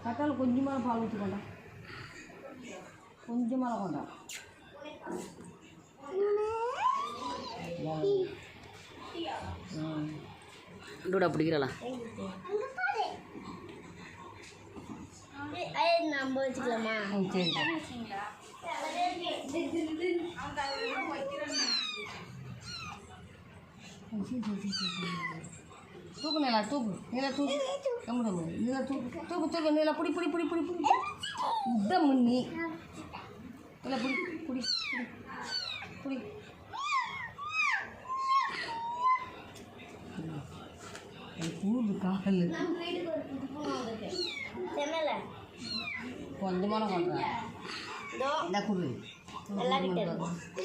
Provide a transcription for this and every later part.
கட்டால் கொஞ்சமாக பால் ஊற்றிக்கொண்டா, கொஞ்சமாக கொண்டா. டூடா பிடிக்கிறா நம்ம வச்சுக்கலாமா? சரி தூக்கு நீலா, தூக்கு நீலா, தூக்கு கம்முடமு நீலா, தூக்கு தூக்கு தூக்கு நீலா, புடி புடி புடி புடி புடி உத்தம் நீ இல்லை புடி புடி புடி புடி பூண்டு கால் கொஞ்சமான பண்ணுறேன் இந்த குரு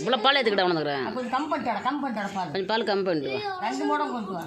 இவ்வளோ பால் எடுத்துக்கிட்ட உனக்குறேன். கொஞ்சம் கம் பண்ணிட்டாடா, கம் பண்ணிட்டாடா பால், கொஞ்சம் பால் கம்மி பண்ணிட்டு வா. 2 மூடம் கொண்டு வா.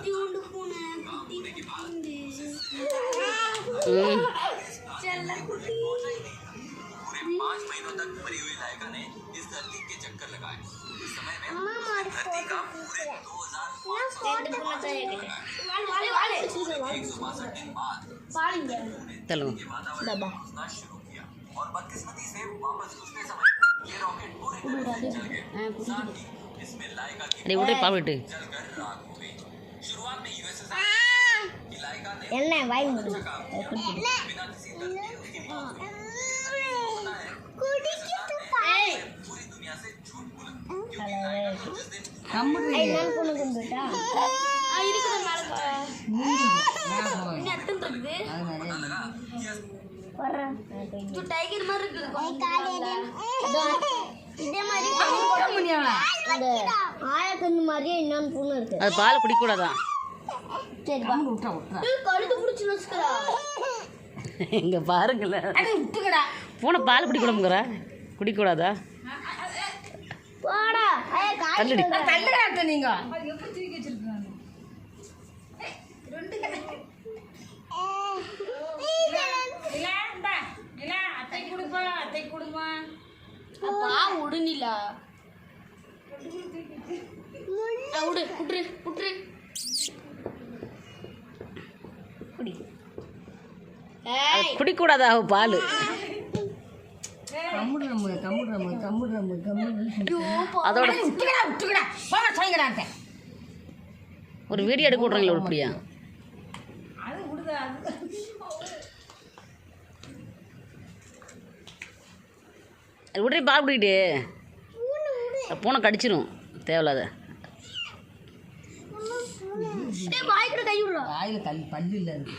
அடி விட்டு பால் விட்டு என்ன வாய் மூடு. ஆயக்கண்ணு மாதிரியே இன்னொன்று பூனை இருக்கு. அது பால் குடிக்கூடாதான். இங்க பாருங்களேன், பூனை பால் குடிக்கூடாதுங்கிற குடிக்கூடாதா? தள்ளுடி நீங்க உடுநிலா உடு குட்ரு குட்ரு குடி. குடிக்கூடாதா பால்? அதோட ஒரு வீடியோ எடுக்க விட்றீங்களா உருப்படியா? விட்றி பால் குடிக்கிட்டு பூனை கடிச்சிடும் தேவையில்லாத. வாயில் கல் பல்லு இல்லை இருக்கு.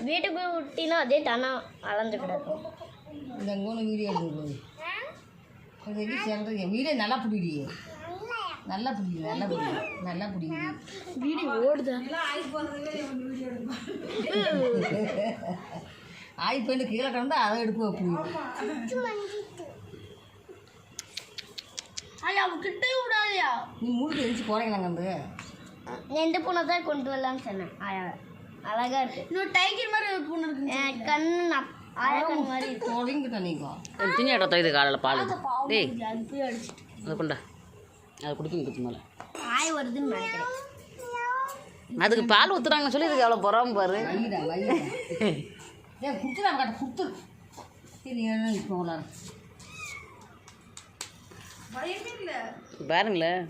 வீட்டுக்கு விட்டினா அதே தானா வளர்ந்து கிடக்கும். இந்த வீடியோ எடுக்கிறது வீடியோ நல்லா பிடிக்கிறியே, நல்லா பிடிக்குது, நல்லா பிடிக்குது, நல்லா பிடிக்குது. வீடியோ ஓடுதா? ஆய் பெண்ணு கீழே கிடந்தா அதை எடுக்க புரியும். கிட்டே விடாதியா? நீ மூணு எரிச்சு போறீங்களாங்க. வந்து எந்த பூனை தான் கொண்டு வரலான்னு சொன்னேன். அழகா இருக்கு. இன்னும் டைகர் மாதிரி ஒரு பூனை இருக்கு. கண்ணு ஆயக்கண் மாதிரி தொடங்கிட்ட. நீங்க திணி இடத்த இது காலையில் பால் டேய் அதை கொண்டா, அதை குடிக்க குத்து மேலே ஆய் வருதுன்னு நினைக்கிறேன். அதுக்கு பால் ஊற்றுறாங்கன்னு சொல்லி இதுக்கு எவ்வளோ பொறாம பாரு. ஏன் குடுத்துலாம் கட்ட குடுத்து போகலாம் பாருங்களேன்.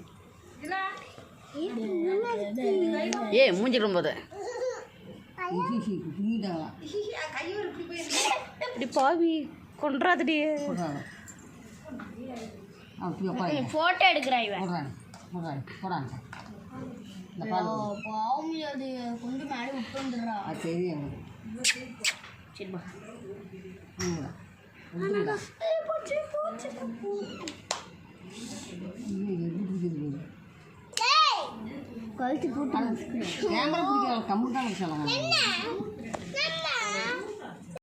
ஏ மூஞ்சிடும் போத இப்படி பாவி கொன்றாதடி. போட்டோ எடுக்கிறாய் போடாங்க. பாவம் அது கொண்டு மேலே விட்டு வந்துடுறா. அது தெரியும். சரிப்பா கழுத்து போட்டு கேமரா பிடிக்க கம்முட்டாங்க சொல்லுவாங்க.